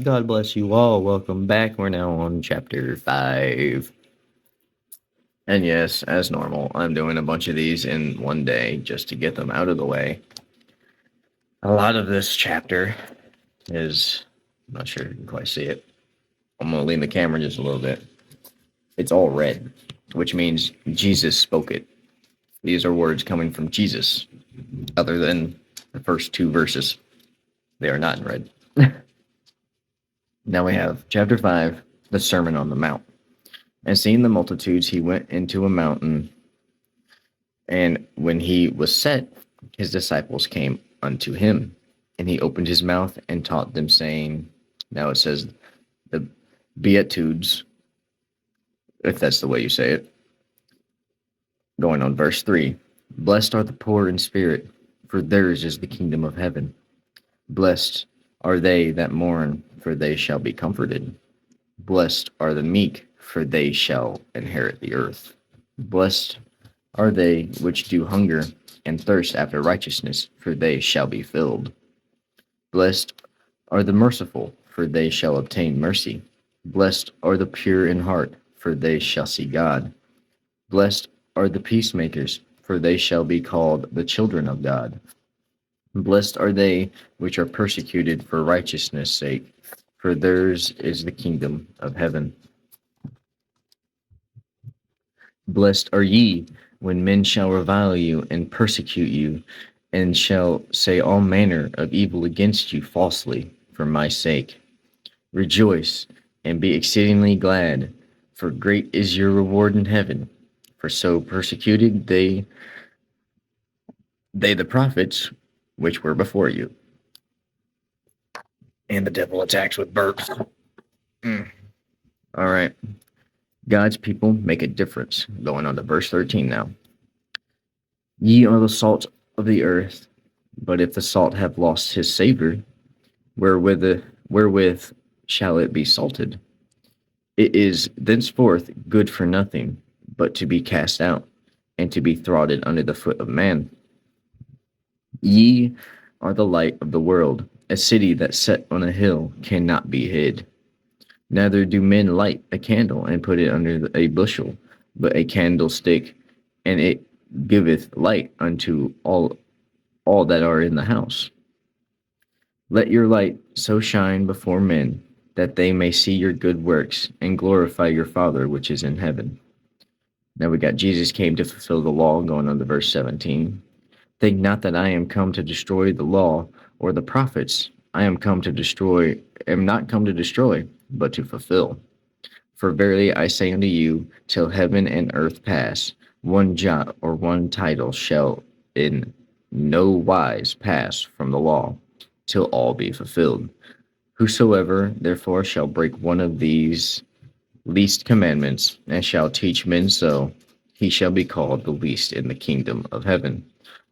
God bless you all. Welcome back. We're now on chapter 5. And yes, as normal, I'm doing a bunch of these in one day just to get them out of the way. A lot of this chapter is, I'm not sure you can quite see it. I'm going to lean the camera just a little bit. It's all red, which means Jesus spoke it. These are words coming from Jesus, other than the first 2 verses. They are not in red. Now we have chapter 5, the Sermon on the Mount. And seeing the multitudes, he went into a mountain. And when he was set, his disciples came unto him. And he opened his mouth and taught them, saying, now it says the Beatitudes, if that's the way you say it. Going on verse 3. Blessed are the poor in spirit, for theirs is the kingdom of heaven. Blessed are they that mourn, for they shall be comforted. Blessed are the meek, for they shall inherit the earth. Blessed are they which do hunger and thirst after righteousness, for they shall be filled. Blessed are the merciful, for they shall obtain mercy. Blessed are the pure in heart, for they shall see God. Blessed are the peacemakers, for they shall be called the children of God. Blessed are they which are persecuted for righteousness' sake, for theirs is the kingdom of heaven. Blessed are ye when men shall revile you and persecute you, and shall say all manner of evil against you falsely for my sake. Rejoice and be exceedingly glad, for great is your reward in heaven. For so persecuted they the prophets which were before you. And the devil attacks with burps. All right. God's people make a difference. Going on to verse 13 now. Ye are the salt of the earth, but if the salt have lost his savor, wherewith shall it be salted? It is thenceforth good for nothing, but to be cast out, and to be trodden under the foot of man. Ye are the light of the world. A city that set on a hill cannot be hid. Neither do men light a candle and put it under a bushel, but a candlestick, and it giveth light unto all that are in the house. Let your light so shine before men, that they may see your good works, and glorify your Father which is in heaven. Now we got Jesus came to fulfill the law, going on to verse 17. Think not that I am come to destroy the law or the prophets. I am not come to destroy, but to fulfill. For verily I say unto you, till heaven and earth pass, one jot or one tittle shall in no wise pass from the law, till all be fulfilled. Whosoever therefore shall break one of these least commandments, and shall teach men so, he shall be called the least in the kingdom of heaven.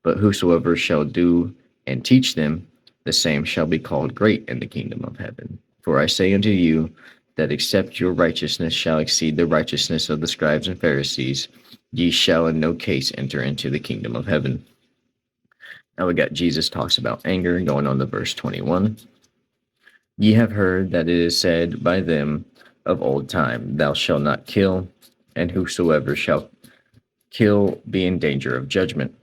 But whosoever shall do and teach them, the same shall be called great in the kingdom of heaven. For I say unto you, that except your righteousness shall exceed the righteousness of the scribes and Pharisees, ye shall in no case enter into the kingdom of heaven. Now we got Jesus talks about anger, going on to verse 21. Ye have heard that it is said by them of old time, thou shalt not kill, and whosoever shall kill be in danger of judgment.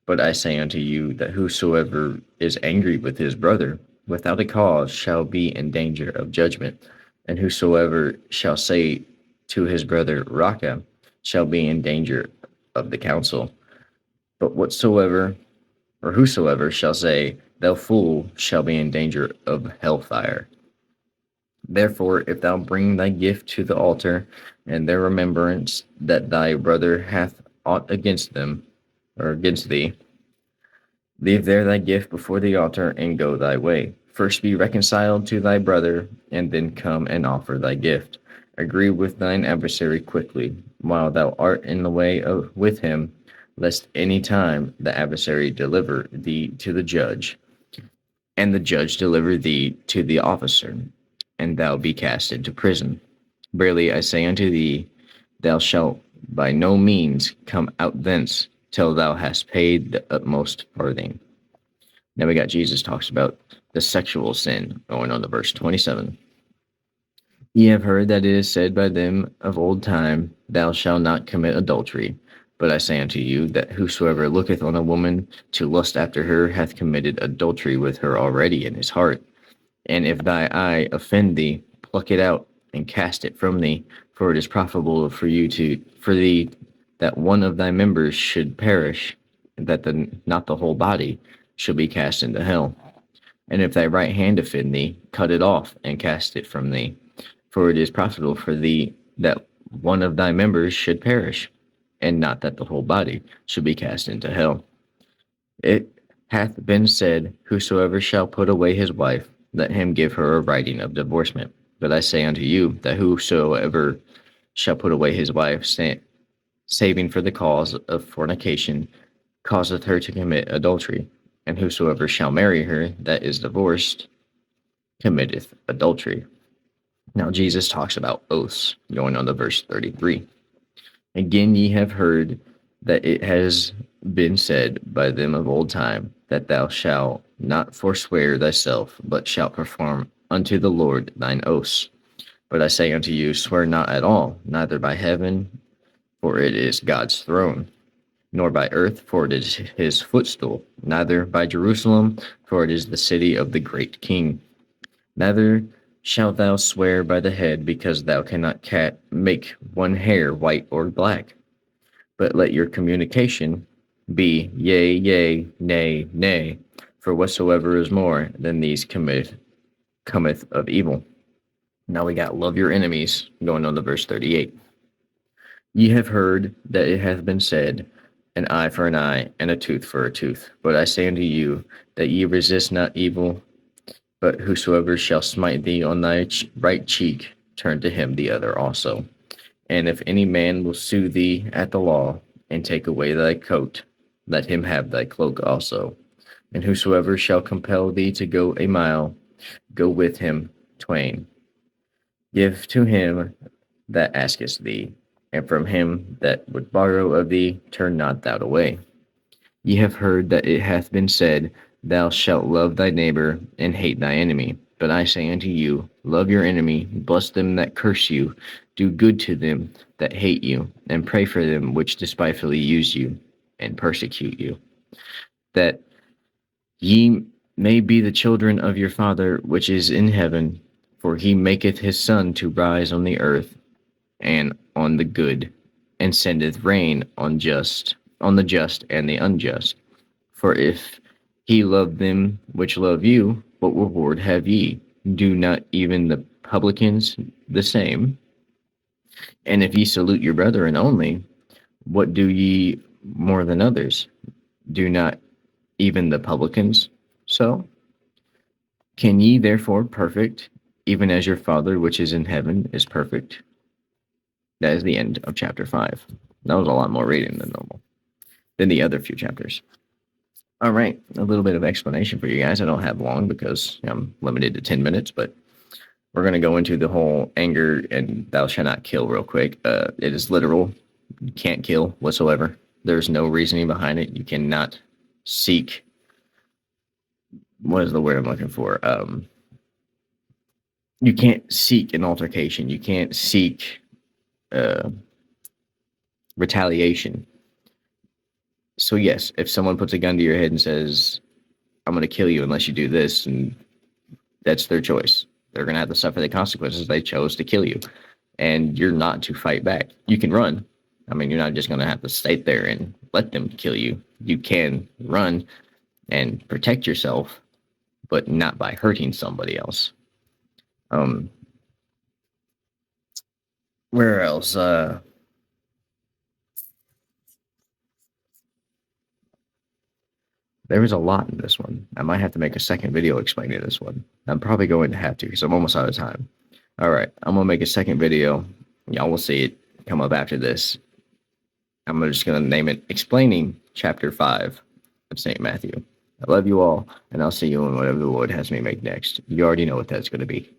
But I say unto you that whosoever is angry with his brother without a cause shall be in danger of judgment, and whosoever shall say to his brother, Raca, shall be in danger of the council. But whosoever shall say, Thou fool, shall be in danger of hellfire. Therefore, if thou bring thy gift to the altar, and there remembrance that thy brother hath aught against thee, leave there thy gift before the altar, and go thy way. First be reconciled to thy brother, and then come and offer thy gift. Agree with thine adversary quickly, while thou art in the way with him, lest any time the adversary deliver thee to the judge, and the judge deliver thee to the officer, and thou be cast into prison. Verily I say unto thee, thou shalt by no means come out thence, till thou hast paid the utmost farthing. Now we got Jesus talks about the sexual sin, going on to verse 27. Ye have heard that it is said by them of old time, Thou shalt not commit adultery. But I say unto you, that whosoever looketh on a woman to lust after her hath committed adultery with her already in his heart. And if thy eye offend thee, pluck it out, and cast it from thee. For it is profitable for thee that one of thy members should perish, and that not the whole body should be cast into hell. And if thy right hand offend thee, cut it off, and cast it from thee. For it is profitable for thee that one of thy members should perish, and not that the whole body should be cast into hell. It hath been said, Whosoever shall put away his wife, let him give her a writing of divorcement. But I say unto you, that whosoever shall put away his wife, saving for the cause of fornication, causeth her to commit adultery. And whosoever shall marry her that is divorced, committeth adultery. Now Jesus talks about oaths, going on to verse 33. Again ye have heard that it has been said by them of old time, that thou shalt not forswear thyself, but shalt perform unto the Lord thine oaths. But I say unto you, swear not at all, neither by heaven, for it is God's throne, nor by earth, for it is his footstool, neither by Jerusalem, for it is the city of the great King. Neither shalt thou swear by the head, because thou cannot make one hair white or black. But let your communication be yea, yea, nay, nay. For whatsoever is more than these cometh of evil. Now we got love your enemies, going on to verse 38. Ye have heard that it hath been said, an eye for an eye, and a tooth for a tooth. But I say unto you, that ye resist not evil, but whosoever shall smite thee on thy right cheek, turn to him the other also. And if any man will sue thee at the law, and take away thy coat, let him have thy cloak also. And whosoever shall compel thee to go a mile, go with him twain. Give to him that asketh thee, and from him that would borrow of thee, turn not thou away. Ye have heard that it hath been said, Thou shalt love thy neighbor, and hate thy enemy. But I say unto you, love your enemy, bless them that curse you, do good to them that hate you, and pray for them which despitefully use you, and persecute you, that ye may be the children of your Father which is in heaven. For he maketh his sun to rise on the earth and on the good, and sendeth rain on the just and the unjust. For if he love them which love you, what reward have ye? Do not even the publicans the same? And if ye salute your brethren only, what do ye more than others? Do not even the publicans so? Can ye therefore perfect, even as your Father which is in heaven is perfect? That is the end of chapter 5. That was a lot more reading than the other few chapters. All right, a little bit of explanation for you guys. I don't have long because I'm limited to 10 minutes, but we're going to go into the whole anger and thou shalt not kill real quick. It is literal. You can't kill whatsoever. There's no reasoning behind it. You cannot seek. What is the word I'm looking for? You can't seek an altercation. You can't seek retaliation. So yes, if someone puts a gun to your head and says, I'm going to kill you unless you do this, and that's their choice. They're going to have to suffer the consequences. They chose to kill you, and you're not to fight back. You can run. I mean, you're not just going to have to stay there and let them kill you. You can run and protect yourself, but not by hurting somebody else. Where else? There was a lot in this one. I might have to make a second video explaining this one. I'm probably going to have to because I'm almost out of time. All right, I'm going to make a second video. Y'all will see it come up after this. I'm just going to name it Explaining Chapter 5 of St. Matthew. I love you all, and I'll see you in whatever the Lord has me make next. You already know what that's going to be.